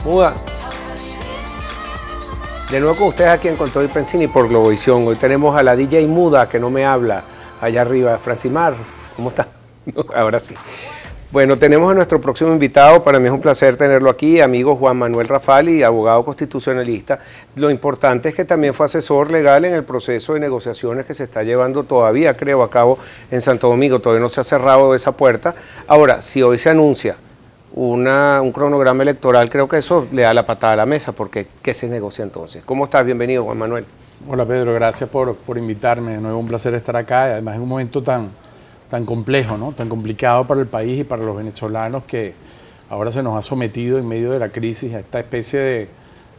Muda. De nuevo con ustedes aquí en Con Todo y Pensini por Globovisión. Hoy tenemos a la DJ Muda que no me habla, allá arriba. Francimar, ¿cómo está? Ahora sí. Bueno, tenemos a nuestro próximo invitado. Para mí es un placer tenerlo aquí, amigo Juan Manuel Rafali, abogado constitucionalista. Lo importante es que también fue asesor legal en el proceso de negociaciones que se está llevando todavía, creo, a cabo en Santo Domingo. Todavía no se ha cerrado esa puerta. Ahora, si hoy se anuncia un cronograma electoral, creo que eso le da la patada a la mesa, porque ¿qué se negocia entonces? ¿Cómo estás? Bienvenido, Juan Manuel. Hola, Pedro, gracias por invitarme. De nuevo, un placer estar acá, y además en un momento tan complejo, ¿no? Tan complicado para el país y para los venezolanos, que ahora se nos ha sometido en medio de la crisis a esta especie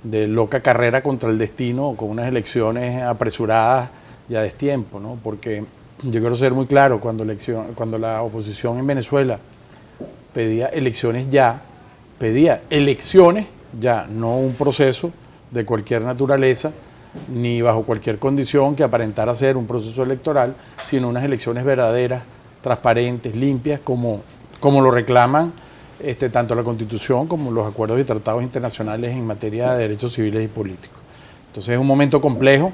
de loca carrera contra el destino, con unas elecciones apresuradas y a destiempo, ¿no? Porque yo quiero ser muy claro, cuando la oposición en Venezuela pedía elecciones ya, no un proceso de cualquier naturaleza, ni bajo cualquier condición que aparentara ser un proceso electoral, sino unas elecciones verdaderas, transparentes, limpias, como lo reclaman tanto la Constitución como los acuerdos y tratados internacionales en materia de derechos civiles y políticos. Entonces es un momento complejo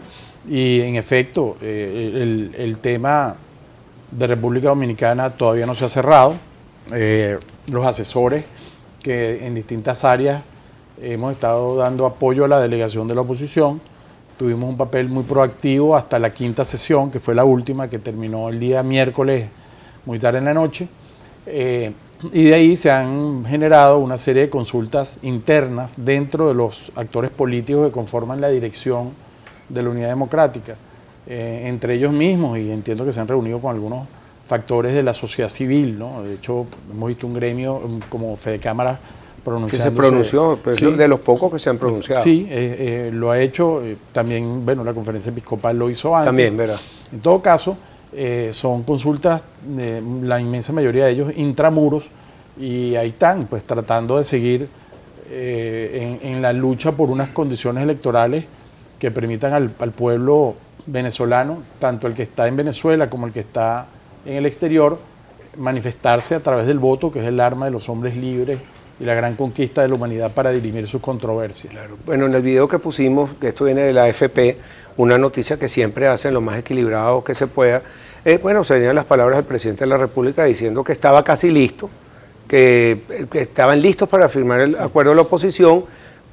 y, en efecto, el tema de República Dominicana todavía no se ha cerrado. Los asesores que en distintas áreas hemos estado dando apoyo a la delegación de la oposición, tuvimos un papel muy proactivo hasta la quinta sesión, que fue la última, que terminó el día miércoles muy tarde en la noche, y de ahí se han generado una serie de consultas internas dentro de los actores políticos que conforman la dirección de la Unidad Democrática, entre ellos mismos, y entiendo que se han reunido con algunos factores de la sociedad civil, ¿no? De hecho, hemos visto un gremio como Fedecámara pronunciándose. Que se pronunció, pero sí, de los pocos que se han pronunciado. Sí, lo ha hecho, también, bueno, la conferencia episcopal lo hizo antes. También, ¿verdad? En todo caso, son consultas, la inmensa mayoría de ellos intramuros, y ahí están, pues tratando de seguir en la lucha por unas condiciones electorales que permitan al pueblo venezolano, tanto el que está en Venezuela como el que está en el exterior, manifestarse a través del voto, que es el arma de los hombres libres y la gran conquista de la humanidad para dirimir sus controversias. Claro. Bueno, en el video que pusimos, que esto viene de la AFP, una noticia que siempre hacen lo más equilibrado que se pueda, bueno, serían las palabras del presidente de la República diciendo que estaba casi listo, que estaban listos para firmar el acuerdo de la oposición,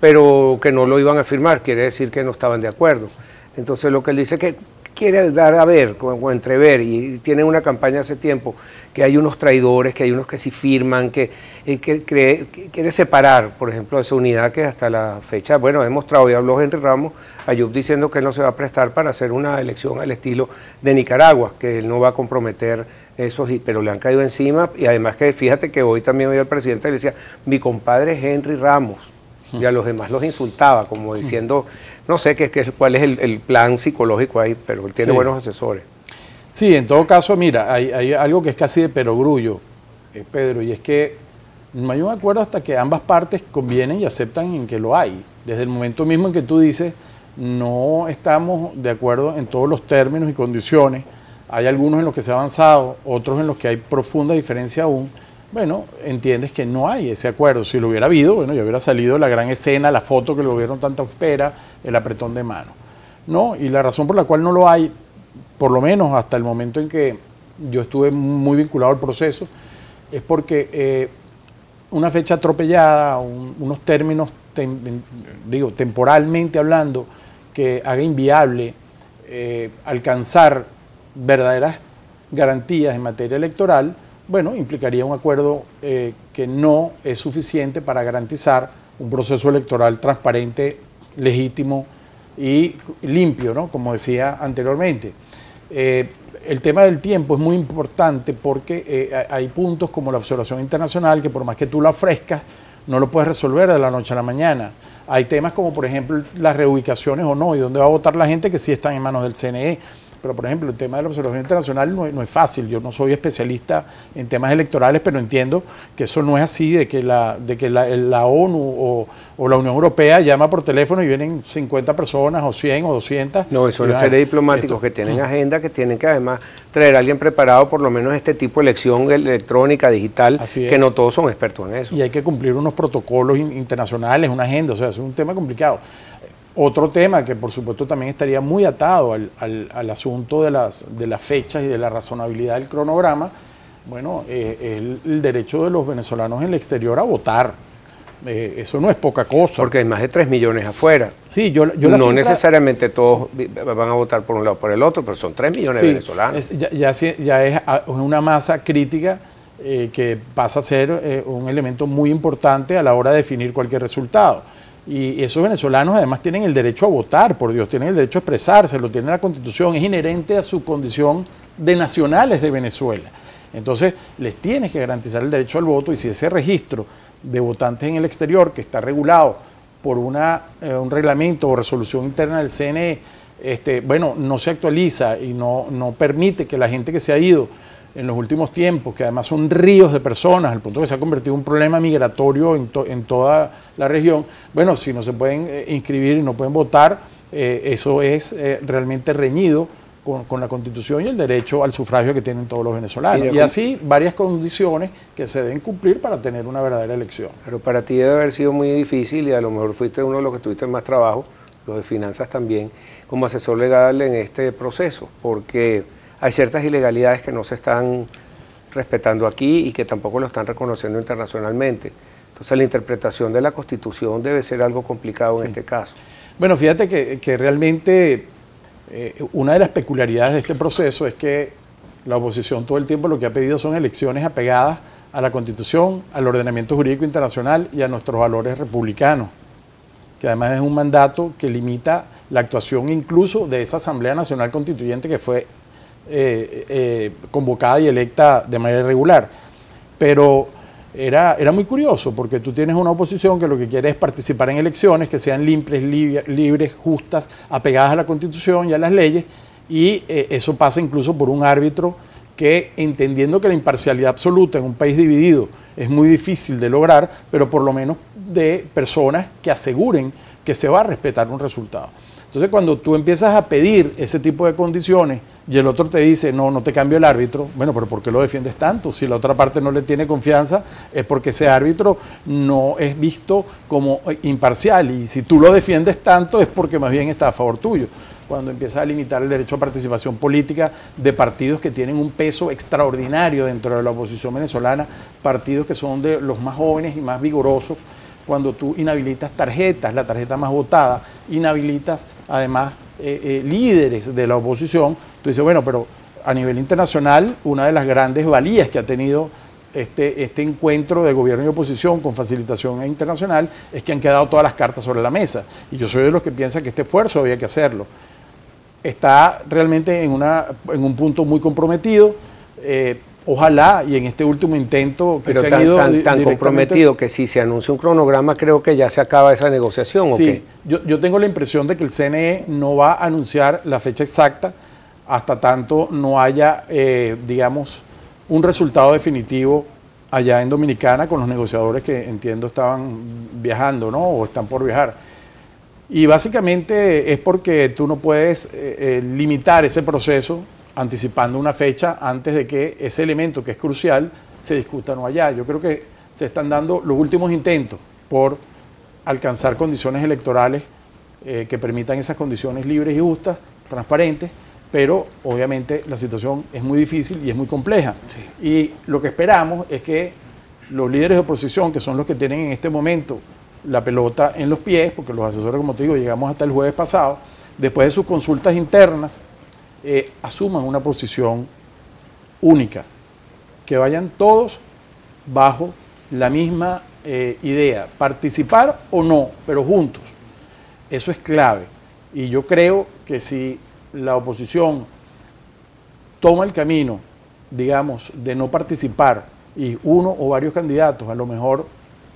pero que no lo iban a firmar, quiere decir que no estaban de acuerdo. Entonces lo que él dice que quiere dar a ver, o entrever, y tiene una campaña hace tiempo, que hay unos traidores, que hay unos que sí firman, que quiere separar, por ejemplo, esa unidad que hasta la fecha, bueno, ha demostrado, y habló Henry Ramos, Ayub, diciendo que él no se va a prestar para hacer una elección al estilo de Nicaragua, que él no va a comprometer eso, pero le han caído encima, y además que fíjate que hoy también oí al presidente, le decía, mi compadre es Henry Ramos, y a los demás los insultaba, como diciendo, no sé cuál es el plan psicológico ahí, pero él tiene buenos asesores. Sí, en todo caso, mira, hay algo que es casi de perogrullo, Pedro, y es que no hay un acuerdo hasta que ambas partes convienen y aceptan en que lo hay. Desde el momento mismo en que tú dices, no estamos de acuerdo en todos los términos y condiciones, hay algunos en los que se ha avanzado, otros en los que hay profunda diferencia aún, bueno, entiendes que no hay ese acuerdo. Si lo hubiera habido, bueno, ya hubiera salido la gran escena, la foto que el gobierno tanto espera, el apretón de mano. No, y la razón por la cual no lo hay, por lo menos hasta el momento en que yo estuve muy vinculado al proceso, es porque una fecha atropellada, unos términos, temporalmente hablando, que haga inviable alcanzar verdaderas garantías en materia electoral, bueno, implicaría un acuerdo que no es suficiente para garantizar un proceso electoral transparente, legítimo y limpio, ¿no? Como decía anteriormente. El tema del tiempo es muy importante porque hay puntos como la observación internacional que por más que tú la ofrezcas, no lo puedes resolver de la noche a la mañana. Hay temas como, por ejemplo, las reubicaciones o no, y dónde va a votar la gente, que sí están en manos del CNE. Pero, por ejemplo, el tema de la observación internacional no es fácil. Yo no soy especialista en temas electorales, pero entiendo que eso no es así, de que la ONU o la Unión Europea llama por teléfono y vienen 50 personas o 100 o 200. No, son una serie de diplomáticos que tienen agenda, que tienen que además traer a alguien preparado, por lo menos este tipo de elección electrónica, digital, que no todos son expertos en eso. Y hay que cumplir unos protocolos internacionales, una agenda, o sea, es un tema complicado. Otro tema que por supuesto también estaría muy atado al asunto de las fechas y de la razonabilidad del cronograma, bueno, el derecho de los venezolanos en el exterior a votar. Eso no es poca cosa. Porque hay más de 3 millones afuera. Sí, yo no necesariamente todos van a votar por un lado o por el otro, pero son 3 millones de venezolanos. Ya es una masa crítica que pasa a ser un elemento muy importante a la hora de definir cualquier resultado. Y esos venezolanos además tienen el derecho a votar, por Dios, tienen el derecho a expresarse, lo tiene la Constitución, es inherente a su condición de nacionales de Venezuela. Entonces, les tienes que garantizar el derecho al voto, y si ese registro de votantes en el exterior, que está regulado por un reglamento o resolución interna del CNE, bueno, no se actualiza y no permite que la gente que se ha ido en los últimos tiempos, que además son ríos de personas, al punto que se ha convertido en un problema migratorio en toda la región, bueno, si no se pueden inscribir y no pueden votar, eso es realmente reñido con la Constitución y el derecho al sufragio que tienen todos los venezolanos. Y así varias condiciones que se deben cumplir para tener una verdadera elección. Pero para ti debe haber sido muy difícil, y a lo mejor fuiste uno de los que tuviste más trabajo, los de finanzas también, como asesor legal en este proceso, porque hay ciertas ilegalidades que no se están respetando aquí y que tampoco lo están reconociendo internacionalmente. Entonces la interpretación de la Constitución debe ser algo complicado en este caso. Bueno, fíjate que realmente una de las peculiaridades de este proceso es que la oposición todo el tiempo lo que ha pedido son elecciones apegadas a la Constitución, al ordenamiento jurídico internacional y a nuestros valores republicanos, que además es un mandato que limita la actuación incluso de esa Asamblea Nacional Constituyente que fue convocada y electa de manera irregular. Pero era muy curioso, porque tú tienes una oposición que lo que quiere es participar en elecciones que sean libres, justas, apegadas a la Constitución y a las leyes, y eso pasa incluso por un árbitro que, entendiendo que la imparcialidad absoluta en un país dividido es muy difícil de lograr, pero por lo menos de personas que aseguren que se va a respetar un resultado. Entonces, cuando tú empiezas a pedir ese tipo de condiciones y el otro te dice, no te cambio el árbitro, bueno, pero ¿por qué lo defiendes tanto? Si la otra parte no le tiene confianza, es porque ese árbitro no es visto como imparcial, y si tú lo defiendes tanto es porque más bien está a favor tuyo. Cuando empiezas a limitar el derecho a participación política de partidos que tienen un peso extraordinario dentro de la oposición venezolana, partidos que son de los más jóvenes y más vigorosos, cuando tú inhabilitas tarjetas, la tarjeta más votada, inhabilitas además líderes de la oposición, tú dices, bueno, pero a nivel internacional, una de las grandes valías que ha tenido este encuentro de gobierno y oposición con facilitación internacional es que han quedado todas las cartas sobre la mesa. Y yo soy de los que piensan que este esfuerzo había que hacerlo. Está realmente en un punto muy comprometido. Ojalá, y en este último intento que se han ido tan comprometido que si se anuncia un cronograma, creo que ya se acaba esa negociación. Sí, ¿o qué? yo tengo la impresión de que el CNE no va a anunciar la fecha exacta hasta tanto no haya, digamos, un resultado definitivo allá en Dominicana con los negociadores que entiendo estaban viajando, ¿no? O están por viajar. Y básicamente es porque tú no puedes limitar ese proceso anticipando una fecha antes de que ese elemento que es crucial se discuta no allá. Yo creo que se están dando los últimos intentos por alcanzar condiciones electorales que permitan esas condiciones libres y justas, transparentes, pero obviamente la situación es muy difícil y es muy compleja. Sí. Y lo que esperamos es que los líderes de oposición, que son los que tienen en este momento la pelota en los pies, porque los asesores, como te digo, llegamos hasta el jueves pasado, después de sus consultas internas, asuman una posición única, que vayan todos bajo la misma idea, participar o no, pero juntos. Eso es clave. Y yo creo que si la oposición toma el camino, digamos, de no participar y uno o varios candidatos a lo mejor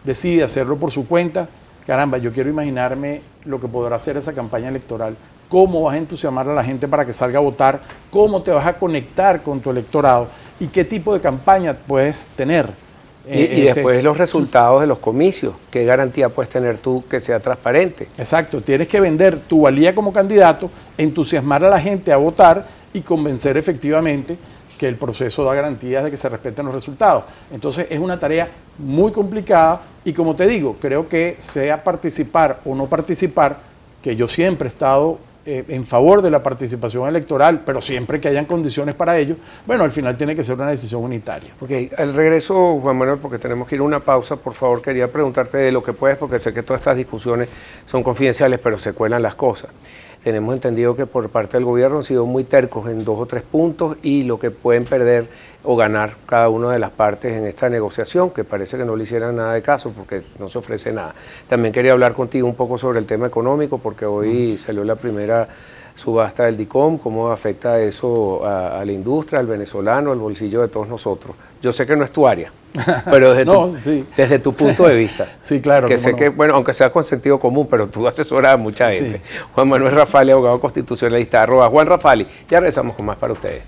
decide hacerlo por su cuenta, caramba, yo quiero imaginarme lo que podrá hacer esa campaña electoral cómo vas a entusiasmar a la gente para que salga a votar, cómo te vas a conectar con tu electorado y qué tipo de campaña puedes tener. Y después los resultados de los comicios. ¿Qué garantía puedes tener tú que sea transparente? Exacto, tienes que vender tu valía como candidato, entusiasmar a la gente a votar y convencer efectivamente que el proceso da garantías de que se respeten los resultados. Entonces es una tarea muy complicada y como te digo, creo que sea participar o no participar, que yo siempre he estado en favor de la participación electoral, pero siempre que hayan condiciones para ello, bueno, al final tiene que ser una decisión unitaria. Ok, al regreso, Juan Manuel, porque tenemos que ir a una pausa, por favor, quería preguntarte de lo que puedes, porque sé que todas estas discusiones son confidenciales, pero se cuelan las cosas. Tenemos entendido que por parte del gobierno han sido muy tercos en 2 o 3 puntos y lo que pueden perder o ganar cada una de las partes en esta negociación, que parece que no le hicieran nada de caso porque no se ofrece nada. También quería hablar contigo un poco sobre el tema económico, porque hoy salió la primera subasta del DICOM, cómo afecta eso a la industria, al venezolano, al bolsillo de todos nosotros. Yo sé que no es tu área, pero desde tu punto de vista. Sí, claro. Que sé que, bueno, aunque sea con sentido común, pero tú asesoras a mucha gente. Sí. Juan Manuel Rafali, abogado constitucionalista, @ Juan Rafali. Ya regresamos con más para ustedes.